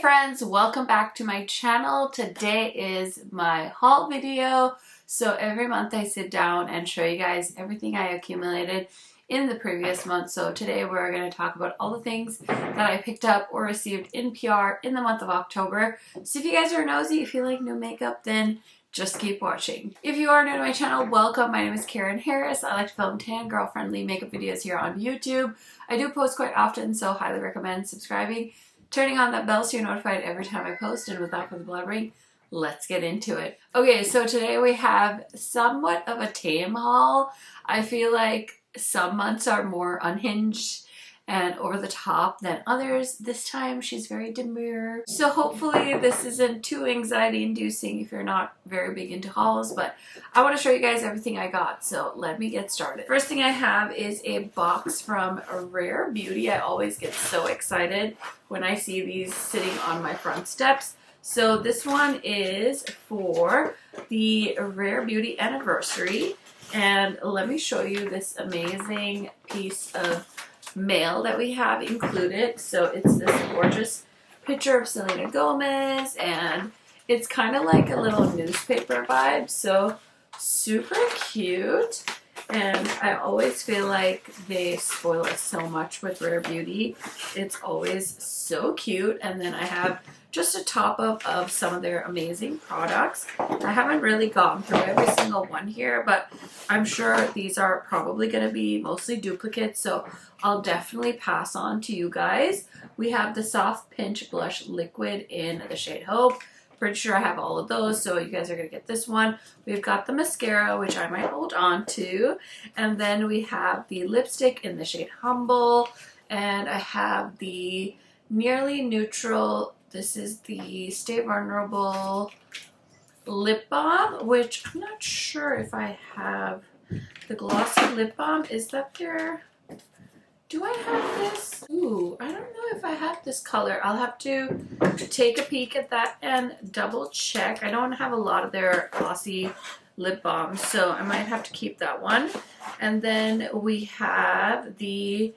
friends, welcome back to my channel. Today is my haul video. So every month I sit down and show you guys everything I accumulated in the previous month. So today we're going to talk about all the things that I picked up or received in PR in the month of October. So if you guys are nosy, if you like new makeup, then just keep watching. If you are new to my channel, welcome. My name is Karen Harris. I like to film tan girl friendly makeup videos here on YouTube. I do post quite often, so highly recommend subscribing, turning on that bell so you're notified every time I post. And without further blabbering, let's get into it. Okay, so today we have somewhat of a tame haul. I feel like some months are more unhinged and over the top than others. This time she's very demure. So hopefully this isn't too anxiety inducing if you're not very big into hauls, but I want to show you guys everything I got. So let me get started. First thing I have is a box from Rare Beauty. I always get so excited when I see these sitting on my front steps. So this one is for the Rare Beauty anniversary. And let me show you this amazing piece of mail that we have included. So it's this gorgeous picture of Selena Gomez, and it's kind of like a little newspaper vibe. So super cute. And I always feel like they spoil us so much with Rare Beauty. It's always so cute. And then I have just a top up of some of their amazing products. I haven't really gone through every single one here, but I'm sure these are probably going to be mostly duplicates, so I'll definitely pass on to you guys. We have the Soft Pinch Blush Liquid in the shade Hope. Pretty sure I have all of those, so you guys are going to get this one. We've got the mascara, which I might hold on to. And then we have the lipstick in the shade Humble. And I have the Nearly Neutral, this is the Stay Vulnerable lip balm, which I'm not sure if I have the glossy lip balm. Is that there? Do I have this? Ooh, I don't know if I have this color. I'll have to take a peek at that and double check. I don't have a lot of their glossy lip balms, so I might have to keep that one. And then we have the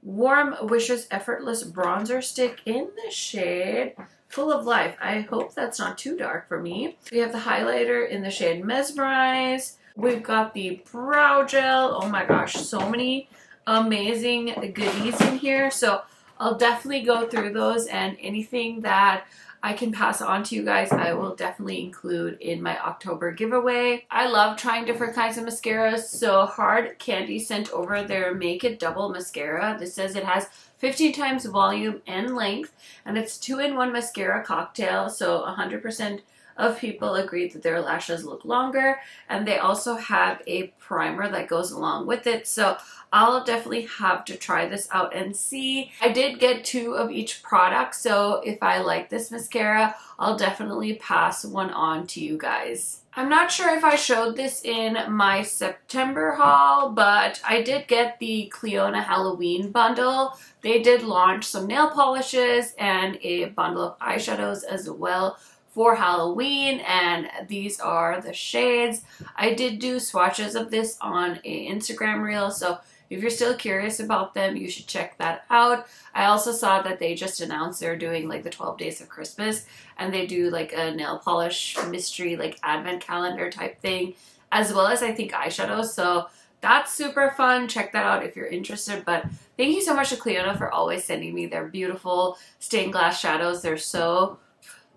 Warm Wishes Effortless Bronzer Stick in the shade Full of Life. I hope that's not too dark for me. We have the highlighter in the shade Mesmerize. We've got the brow gel. Oh my gosh, so many amazing goodies in here. So I'll definitely go through those, and anything that I can pass on to you guys, I will definitely include in my October giveaway. I love trying different kinds of mascaras. So Hard Candy sent over their Make It Double mascara. This says it has 15 times volume and length, and it's 2-in-1 mascara cocktail. So 100% of people agreed that their lashes look longer, and they also have a primer that goes along with it. So I'll definitely have to try this out and see. I did get 2 of each product, so if I like this mascara, I'll definitely pass one on to you guys. I'm not sure if I showed this in my September haul, but I did get the Clionadh Halloween bundle. They did launch some nail polishes and a bundle of eyeshadows as well for Halloween, and these are the shades. I did do swatches of this on an Instagram reel, so if you're still curious about them, you should check that out. I also saw that they just announced they're doing like the 12 days of Christmas, and they do like a nail polish mystery like advent calendar type thing, as well as I think eyeshadows. So that's super fun. Check that out if you're interested. But thank you so much to Clionadh for always sending me their beautiful stained glass shadows. They're so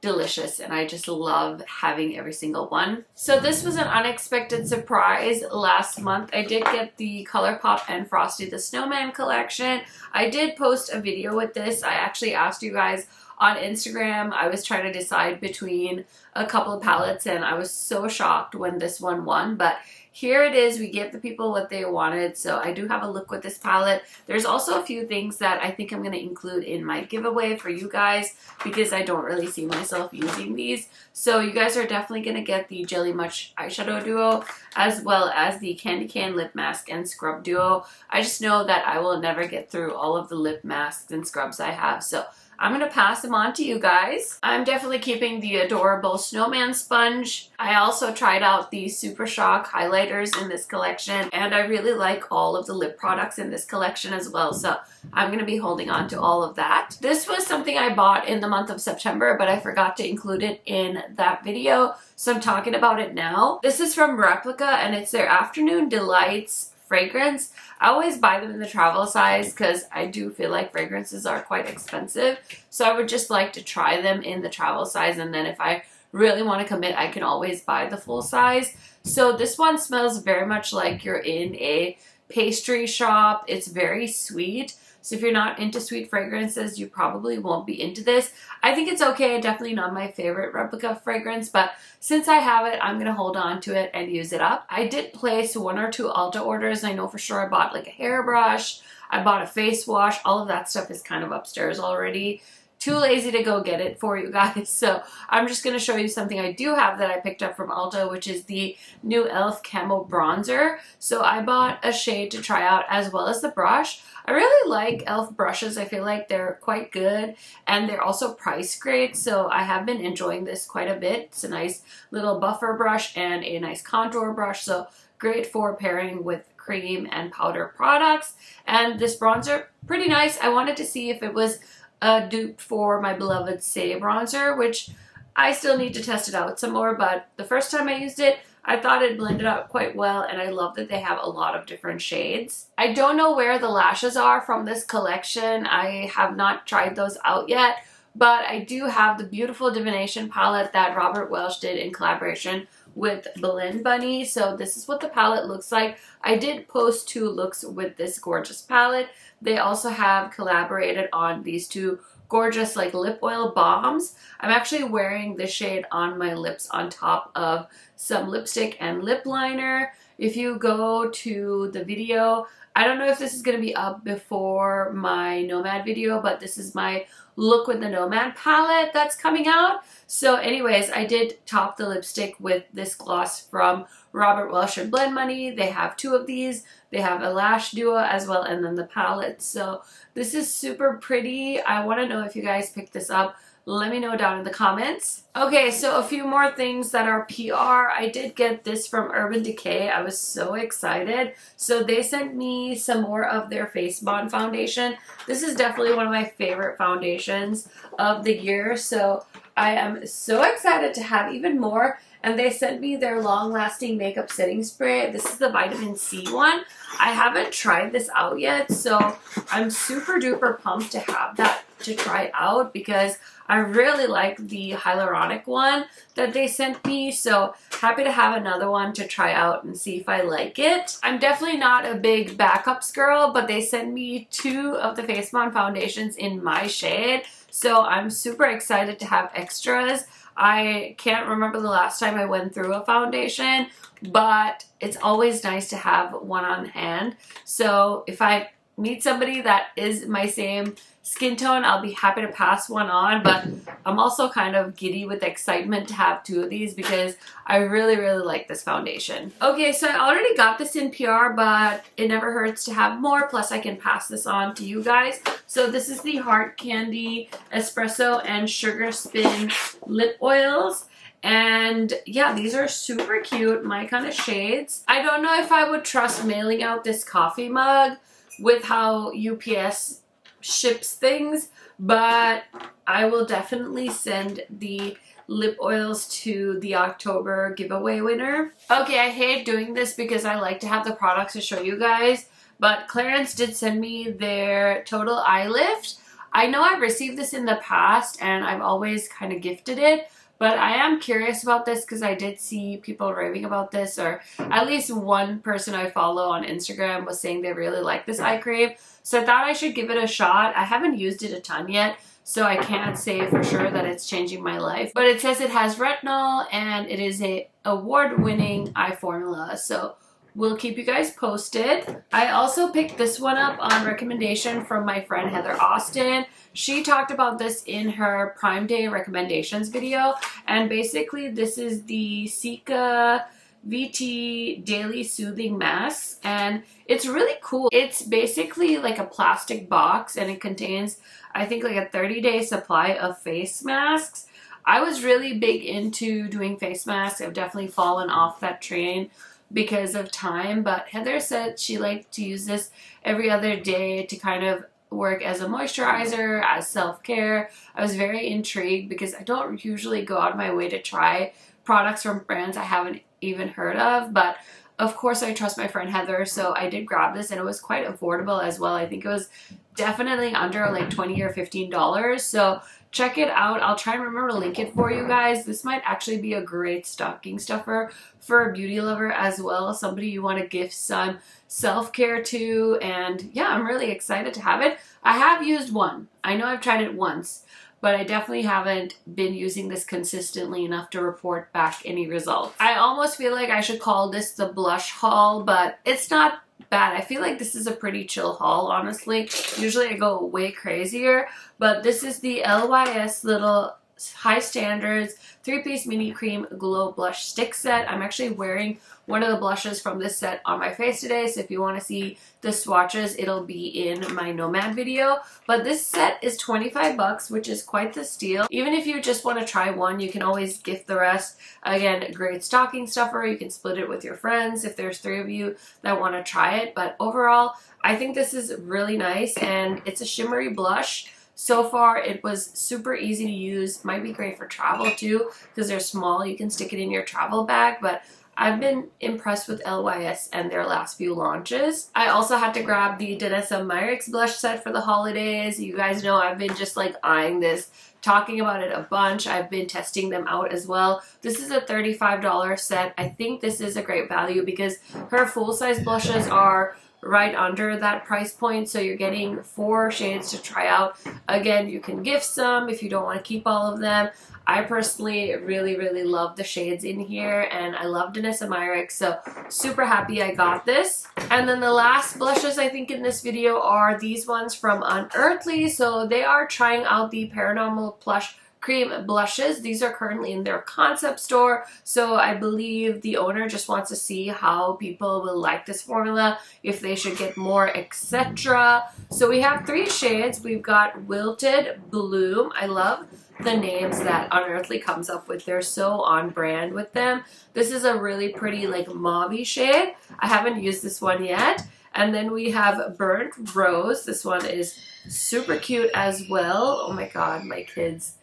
delicious, and I just love having every single one. So this was an unexpected surprise last month. I did get the ColourPop and Frosty the Snowman collection. I did post a video with this. I actually asked you guys on Instagram. I was trying to decide between a couple of palettes, and I was so shocked when this one won, but here it is. We gave the people what they wanted. So I do have a look with this palette. There's also a few things that I think I'm going to include in my giveaway for you guys, because I don't really see myself using these. So you guys are definitely going to get the Jelly Much eyeshadow duo, as well as the Candy Can lip mask and scrub duo. I just know that I will never get through all of the lip masks and scrubs I have, so I'm going to pass them on to you guys. I'm definitely keeping the adorable snowman sponge. I also tried out the Super Shock highlighters in this collection, and I really like all of the lip products in this collection as well, so I'm going to be holding on to all of that. This was something I bought in the month of September, but I forgot to include it in that video, so I'm talking about it now. This is from Replica, and it's their Afternoon Delights fragrance. I always buy them in the travel size because I do feel like fragrances are quite expensive, so I would just like to try them in the travel size, and then if I really want to commit, I can always buy the full size. So this one smells very much like you're in a pastry shop. It's very sweet. So if you're not into sweet fragrances, you probably won't be into this. I think it's okay. Definitely not my favorite Replica fragrance, but since I have it, I'm going to hold on to it and use it up. I did place 1 or 2 Ulta orders. I know for sure I bought like a hairbrush. I bought a face wash. All of that stuff is kind of upstairs already. Too lazy to go get it for you guys, so I'm just going to show you something I do have that I picked up from Ulta, which is the new e.l.f. Camo Bronzer. So I bought a shade to try out as well as the brush. I really like e.l.f. brushes. I feel like they're quite good, and they're also price great, so I have been enjoying this quite a bit. It's a nice little buffer brush and a nice contour brush, so great for pairing with cream and powder products. And this bronzer, pretty nice. I wanted to see if it was a dupe for my beloved Say bronzer, which I still need to test it out some more, but the first time I used it, I thought it blended out quite well, and I love that they have a lot of different shades. I don't know where the lashes are from this collection. I have not tried those out yet, but I do have the beautiful Divination palette that Robert Welch did in collaboration with Belen Bunny. So this is what the palette looks like. I did post 2 looks with this gorgeous palette. They also have collaborated on these 2 gorgeous like lip oil bombs. I'm actually wearing this shade on my lips on top of some lipstick and lip liner. If you go to the video, I don't know if this is going to be up before my Nomad video, but this is my look with the Nomad palette that's coming out. So anyways, I did top the lipstick with this gloss from Robert Welch and Blend Money. They have 2 of these. They have a lash duo as well, and then the palette. So this is super pretty. I want to know if you guys picked this up. Let me know down in the comments. Okay, so a few more things that are PR. I did get this from Urban Decay. I was so excited. So they sent me some more of their Face Bond foundation. This is definitely one of my favorite foundations of the year. So I am so excited to have even more. And they sent me their long-lasting makeup setting spray. This is the vitamin C one. I haven't tried this out yet, so I'm super duper pumped to have that to try out because I really like the hyaluronic one that they sent me, so happy to have another one to try out and see if I like it. I'm definitely not a big backups girl, but they sent me 2 of the Face Bond foundations in my shade, so I'm super excited to have extras. I can't remember the last time I went through a foundation, but it's always nice to have one on hand. So if I meet somebody that is my same skin tone, I'll be happy to pass one on, but I'm also kind of giddy with excitement to have 2 of these because I really, really like this foundation. Okay, so I already got this in PR, but it never hurts to have more, plus I can pass this on to you guys. So this is the Heart Candy Espresso and Sugar Spin Lip Oils. And yeah, these are super cute, my kind of shades. I don't know if I would trust mailing out this coffee mug with how UPS ships things, but I will definitely send the lip oils to the October giveaway winner. Okay, I hate doing this because I like to have the products to show you guys, but Clarins did send me their Total Eye Lift. I know I've received this in the past and I've always kind of gifted it, but I am curious about this because I did see people raving about this, or at least one person I follow on Instagram was saying they really like this eye cream. So I thought I should give it a shot. I haven't used it a ton yet, so I can't say for sure that it's changing my life. But it says it has retinol and it is a award-winning eye formula. So we'll keep you guys posted. I also picked this one up on recommendation from my friend Heather Austin. She talked about this in her Prime Day recommendations video. And basically this is the Cica VT Daily Soothing Mask, and it's really cool. It's basically like a plastic box, and it contains, I think, like a 30-day supply of face masks. I was really big into doing face masks. I've definitely fallen off that train because of time, but Heather said she liked to use this every other day to kind of work as a moisturizer, as self-care. I was very intrigued because I don't usually go out of my way to try products from brands I haven't even heard of, but of course I trust my friend Heather, so I did grab this, and it was quite affordable as well. I think it was definitely under like $20 or $15, so check it out. I'll try and remember to link it for you guys. This might actually be a great stocking stuffer for a beauty lover as well, somebody you want to gift some self-care to, and yeah, I'm really excited to have it. I have used one. I know I've tried it once, but I definitely haven't been using this consistently enough to report back any results. I almost feel like I should call this the blush haul, but it's not bad. I feel like this is a pretty chill haul, honestly. Usually I go way crazier, but this is the LYS little high standards 3-piece mini cream glow blush stick set. I'm actually wearing one of the blushes from this set on my face today, so if you want to see the swatches, it'll be in my Nomad video. But this set is 25 bucks, which is quite the steal. Even if you just want to try one, you can always gift the rest. Again, great stocking stuffer. You can split it with your friends if there's 3 of you that want to try it. But overall, I think this is really nice, and it's a shimmery blush. So far, it was super easy to use. Might be great for travel too, because they're small. You can stick it in your travel bag, but I've been impressed with LYS and their last few launches. I also had to grab the Denona blush set for the holidays. You guys know I've been just like eyeing this, talking about it a bunch. I've been testing them out as well. This is a $35 set. I think this is a great value because her full-size blushes are right under that price point, so you're getting 4 shades to try out. Again, you can gift some if you don't want to keep all of them. I personally really love the shades in here, and I love Denona, so super happy I got this. And then the last blushes I think in this video are these ones from Unearthly. So they are trying out the Paranormal Plush Cream blushes. These are currently in their concept store, so I believe the owner just wants to see how people will like this formula, if they should get more, etc. So we have 3 shades. We've got Wilted Bloom. I love the names that Unearthly comes up with. They're so on brand with them. This is a really pretty like mauve shade. I haven't used this one yet. And then we have Burnt Rose. This one is super cute as well. Oh my god, my kids,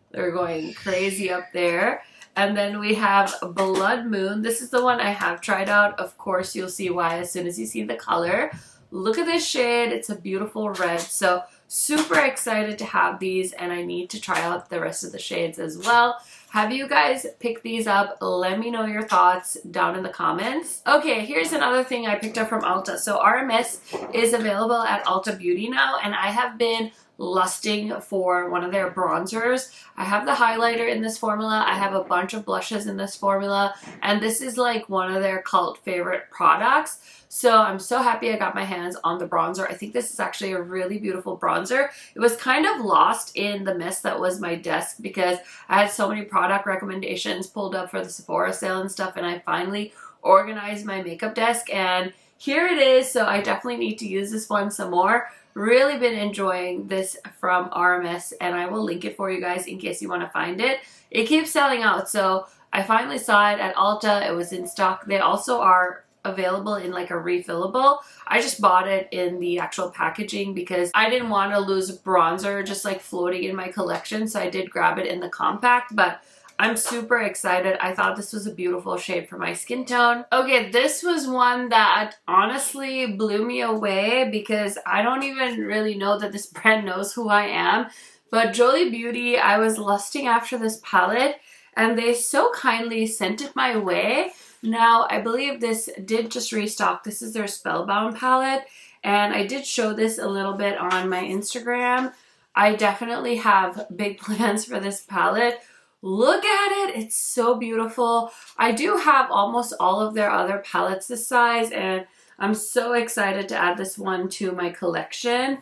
they're going crazy up there. And then we have Blood Moon. This is the one I have tried out. Of course, you'll see why as soon as you see the color. Look at this shade. It's a beautiful red. So super excited to have these, and I need to try out the rest of the shades as well. Have you guys picked these up? Let me know your thoughts down in the comments. Okay, here's another thing I picked up from Ulta. So RMS is available at Ulta Beauty now, and I have been lusting for one of their bronzers. I have the highlighter in this formula. I have a bunch of blushes in this formula, and this is like one of their cult favorite products. So I'm so happy I got my hands on the bronzer. I think this is actually a really beautiful bronzer. It was kind of lost in the mess that was my desk because I had so many product recommendations pulled up for the Sephora sale and stuff, and I finally organized my makeup desk, and here it is. So I definitely need to use this one some more. Really been enjoying this from RMS, and I will link it for you guys in case you want to find it. It keeps selling out, so I finally saw it at Ulta. It was in stock. They also are available in like a refillable. I just bought it in the actual packaging because I didn't want to lose bronzer just like floating in my collection, so I did grab it in the compact, but I'm super excited. I thought this was a beautiful shade for my skin tone. Okay, this was one that honestly blew me away because I don't even really know that this brand knows who I am. But Jolie Beauty, I was lusting after this palette, and they so kindly sent it my way. Now, I believe this did just restock. This is their Spellbound palette, and I did show this a little bit on my Instagram. I definitely have big plans for this palette. Look at it. It's so beautiful. I do have almost all of their other palettes this size, and I'm so excited to add this one to my collection.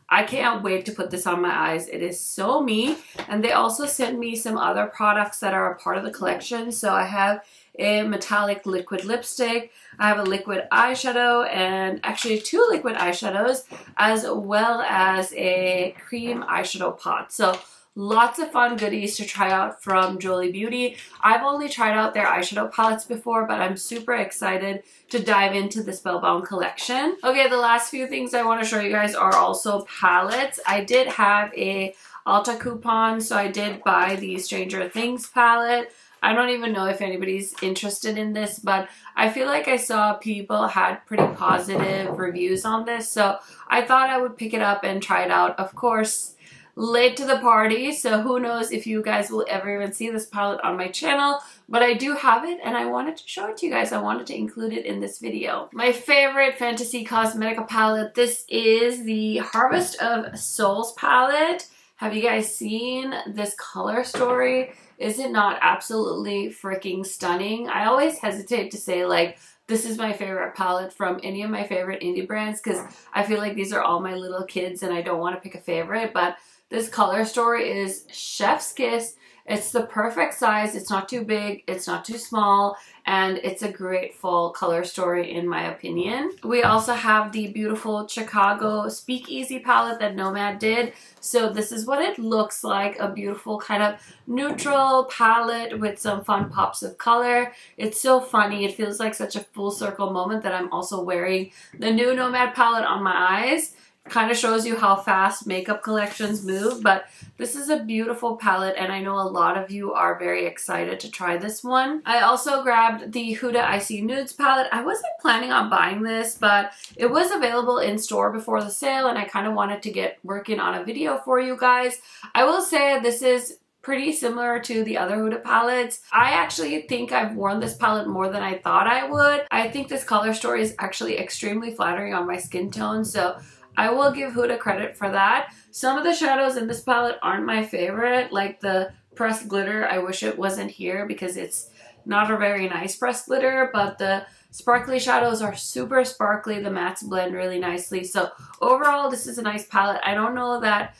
I can't wait to put this on my eyes. It is so me. And they also sent me some other products that are a part of the collection. So I have a metallic liquid lipstick, I have a liquid eyeshadow, and actually 2 liquid eyeshadows, as well as a cream eyeshadow pot. So lots of fun goodies to try out from Jolie Beauty. I've only tried out their eyeshadow palettes before, but I'm super excited to dive into the Spellbound collection. Okay, the last few things I want to show you guys are also palettes. I did have a Ulta coupon, so I did buy the Stranger Things palette. I don't even know if anybody's interested in this, but I feel like I saw people had pretty positive reviews on this, so I thought I would pick it up and try it out. Of course, late to the party, so who knows if you guys will ever even see this palette on my channel, but I do have it and I wanted to show it to you guys. I wanted to include it in this video. My favorite Fantasy Cosmetica palette, this is the Harvest of Souls palette. Have you guys seen this color story? Is it not absolutely freaking stunning? I always hesitate to say like, this is my favorite palette from any of my favorite indie brands because I feel like these are all my little kids and I don't want to pick a favorite, but this color story is chef's kiss. It's the perfect size. It's not too big. It's not too small. And it's a great full color story in my opinion. We also have the beautiful Chicago Speakeasy palette that Nomad did. So this is what it looks like. A beautiful kind of neutral palette with some fun pops of color. It's so funny. It feels like such a full circle moment that I'm also wearing the new Nomad palette on my eyes. Kind of shows you how fast makeup collections move, but this is a beautiful palette and I know a lot of you are very excited to try this one. I also grabbed the Huda Icy Nudes palette. I wasn't planning on buying this, but it was available in store before the sale and I kind of wanted to get working on a video for you guys. I will say this is pretty similar to the other Huda palettes. I actually think I've worn this palette more than I thought I would. I think this color story is actually extremely flattering on my skin tone, so I will give Huda credit for that. Some of the shadows in this palette aren't my favorite, like the pressed glitter. I wish it wasn't here because it's not a very nice pressed glitter, but the sparkly shadows are super sparkly. The mattes blend really nicely. So overall, this is a nice palette. I don't know that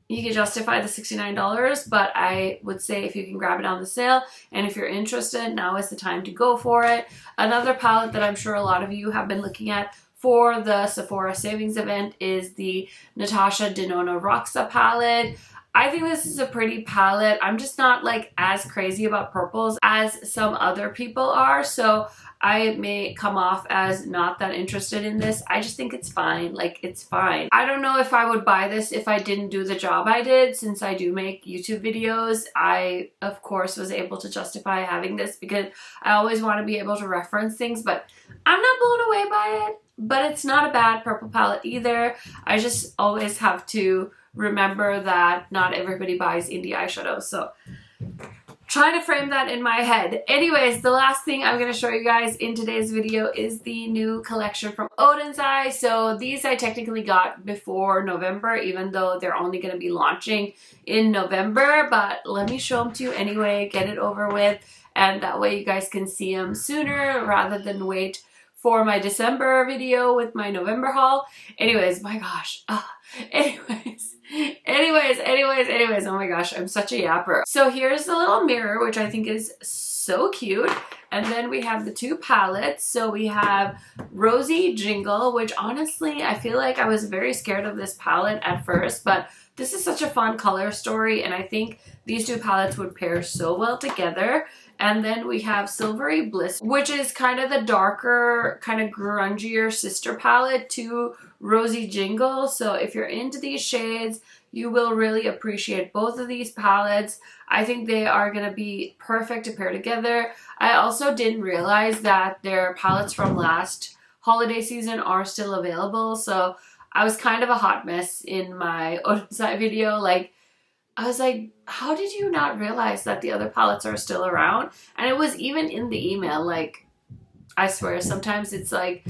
you can justify the $69, but I would say if you can grab it on the sale and if you're interested, now is the time to go for it. Another palette that I'm sure a lot of you have been looking at for the Sephora Savings event is the Natasha Denona Roxa palette. I think this is a pretty palette. I'm just not like as crazy about purples as some other people are, so I may come off as not that interested in this. I just think it's fine. Like, it's fine. I don't know if I would buy this if I didn't do the job I did. Since I do make YouTube videos, I of course was able to justify having this because I always want to be able to reference things, but I'm not blown away by it. But it's not a bad purple palette either. I just always have to remember that not everybody buys indie eyeshadows, so trying to frame that in my head. Anyways, the last thing I'm going to show you guys in today's video is the new collection from Odin's Eye. So these I technically got before November, even though they're only going to be launching in November, but let me show them to you anyway, get it over with, and that way you guys can see them sooner rather than wait for my December video with my November haul. Anyways, my gosh. Anyways, oh my gosh, I'm such a yapper. So here's the little mirror, which I think is so cute. And then we have the 2 palettes. So we have Rosy Jingle, which honestly, I feel like I was very scared of this palette at first, but this is such a fun color story, and I think these 2 palettes would pair so well together. And then we have Silvery Bliss, which is kind of the darker, kind of grungier sister palette to Rosy Jingle. So if you're into these shades, you will really appreciate both of these palettes. I think they are going to be perfect to pair together. I also didn't realize that their palettes from last holiday season are still available. So I was kind of a hot mess in my Odin's Eye video. Like, I was like, how did you not realize that the other palettes are still around? And it was even in the email. Like, I swear, sometimes it's like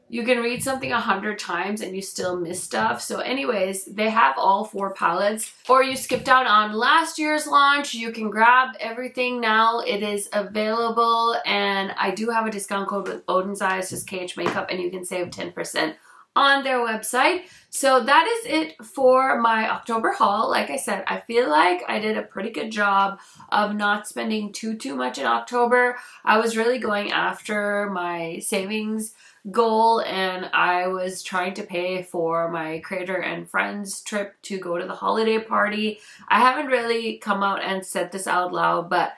you can read something 100 times and you still miss stuff. So anyways, they have all 4 palettes. Or you skipped out on last year's launch, you can grab everything now. It is available, and I do have a discount code with Odin's Eye. It's just KHMAKEUP, and you can save 10% on their website. So that is it for my October haul. Like I said, I feel like I did a pretty good job of not spending too much in October. I was really going after my savings goal, and I was trying to pay for my creator and friends trip to go to the holiday party. I haven't really come out and said this out loud, but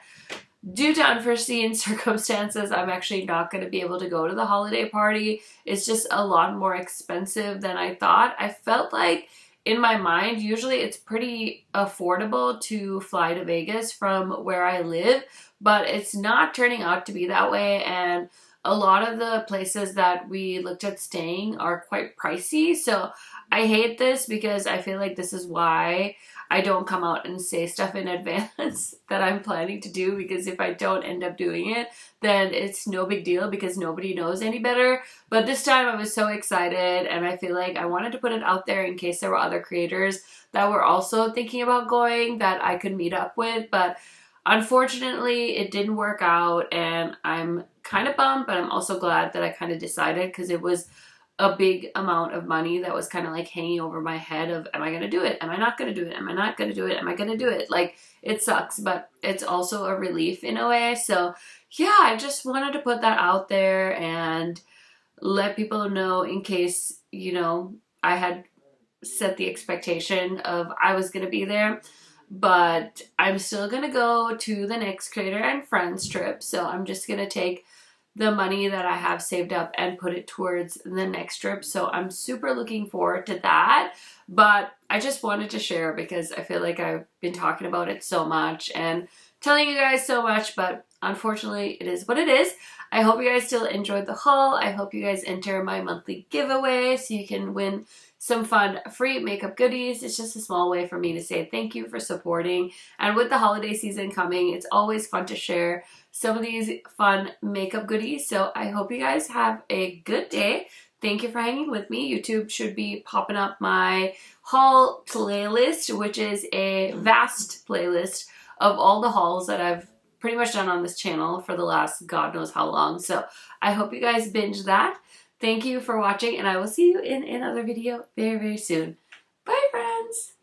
due to unforeseen circumstances, I'm actually not going to be able to go to the holiday party. It's just a lot more expensive than I thought. I felt like in my mind, usually it's pretty affordable to fly to Vegas from where I live, but it's not turning out to be that way. And a lot of the places that we looked at staying are quite pricey. So I hate this because I feel like this is why I don't come out and say stuff in advance that I'm planning to do, because if I don't end up doing it, then it's no big deal because nobody knows any better. But this time I was so excited, and I feel like I wanted to put it out there in case there were other creators that were also thinking about going that I could meet up with. But unfortunately, it didn't work out, and I'm kind of bummed, but I'm also glad that I kind of decided, because it was a big amount of money that was kind of like hanging over my head of, am I going to do it? Am I not going to do it? Am I not going to do it? Am I going to do it? Like, it sucks, but it's also a relief in a way. So yeah, I just wanted to put that out there and let people know in case, you know, I had set the expectation of I was going to be there. But I'm still going to go to the next creator and friends trip. So I'm just going to take the money that I have saved up and put it towards the next trip. So I'm super looking forward to that. But I just wanted to share because I feel like I've been talking about it so much and telling you guys so much, but unfortunately it is what it is. I hope you guys still enjoyed the haul. I hope you guys enter my monthly giveaway so you can win some fun free makeup goodies. It's just a small way for me to say thank you for supporting. And with the holiday season coming, it's always fun to share some of these fun makeup goodies. So I hope you guys have a good day. Thank you for hanging with me. YouTube should be popping up my haul playlist, which is a vast playlist of all the hauls that I've pretty much done on this channel for the last God knows how long. So I hope you guys binge that. Thank you for watching, and I will see you in another video very, very soon. Bye, friends!